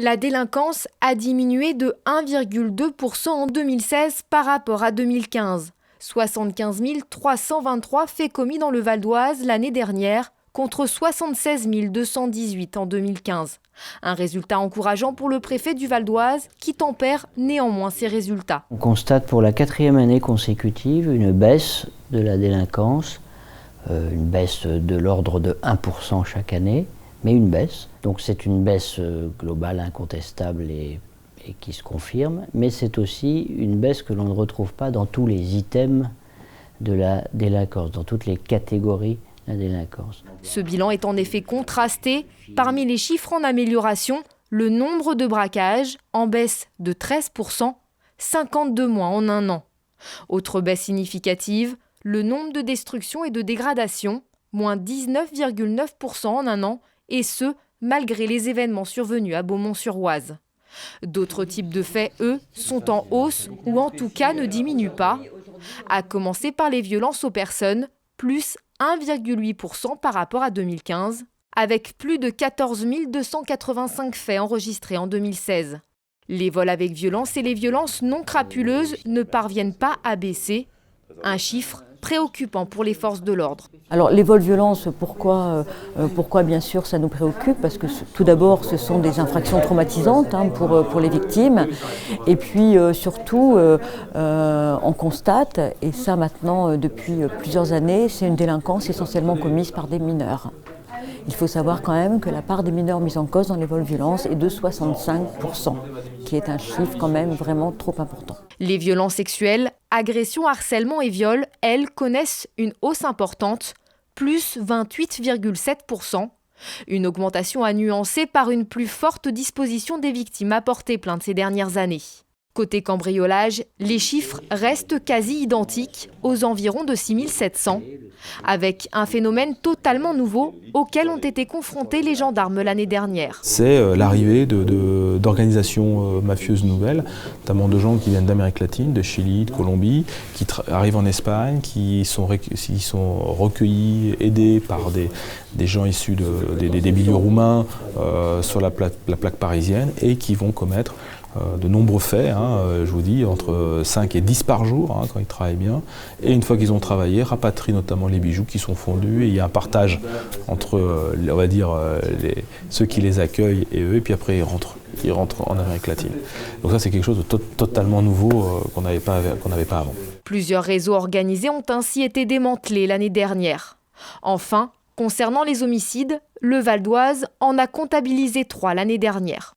La délinquance a diminué de 1,2% en 2016 par rapport à 2015. 75 323 faits commis dans le Val d'Oise l'année dernière, contre 76 218 en 2015. Un résultat encourageant pour le préfet du Val d'Oise qui tempère néanmoins ces résultats. On constate pour la 4e année consécutive une baisse de la délinquance, une baisse de l'ordre de 1% chaque année, mais une baisse. Donc c'est une baisse globale incontestable et qui se confirme, mais c'est aussi une baisse que l'on ne retrouve pas dans tous les items de la délinquance, dans toutes les catégories de la délinquance. Ce bilan est en effet contrasté. Parmi les chiffres en amélioration, le nombre de braquages en baisse de 13%, 52 moins en un an. Autre baisse significative, le nombre de destructions et de dégradations, moins 19,9% en un an, et ce, malgré les événements survenus à Beaumont-sur-Oise. D'autres types de faits, eux, sont en hausse ou en tout cas ne diminuent pas. À commencer par les violences aux personnes, plus 1,8% par rapport à 2015, avec plus de 14 285 faits enregistrés en 2016. Les vols avec violence et les violences non crapuleuses ne parviennent pas à baisser. Un chiffre préoccupant pour les forces de l'ordre. Alors les vols-violences, pourquoi bien sûr ça nous préoccupe? Parce que tout d'abord ce sont des infractions traumatisantes pour les victimes. Et puis surtout on constate, et ça maintenant depuis plusieurs années, c'est une délinquance essentiellement commise par des mineurs. Il faut savoir quand même que la part des mineurs mis en cause dans les vols-violences est de 65%, qui est un chiffre quand même vraiment trop important. Les violences sexuelles, agressions, harcèlements et viols, elles, connaissent une hausse importante, plus 28,7%. Une augmentation à nuancer par une plus forte disposition des victimes à porter plainte ces dernières années. Côté cambriolage, les chiffres restent quasi identiques, aux environs de 6700, avec un phénomène totalement nouveau auquel ont été confrontés les gendarmes l'année dernière. C'est l'arrivée d'organisations mafieuses nouvelles, notamment de gens qui viennent d'Amérique latine, de Chili, de Colombie, qui arrivent en Espagne, qui sont recueillis, aidés par des gens issus des milieux roumains sur la plaque parisienne et qui vont commettre de nombreux faits, je vous dis, entre 5 et 10 par jour, quand ils travaillent bien. Et une fois qu'ils ont travaillé, rapatrient notamment les bijoux qui sont fondus. Et il y a un partage entre, on va dire, ceux qui les accueillent et eux. Et puis après, ils rentrent en Amérique latine. Donc ça, c'est quelque chose de totalement nouveau qu'on n'avait pas avant. Plusieurs réseaux organisés ont ainsi été démantelés l'année dernière. Enfin, concernant les homicides, le Val d'Oise en a comptabilisé 3 l'année dernière.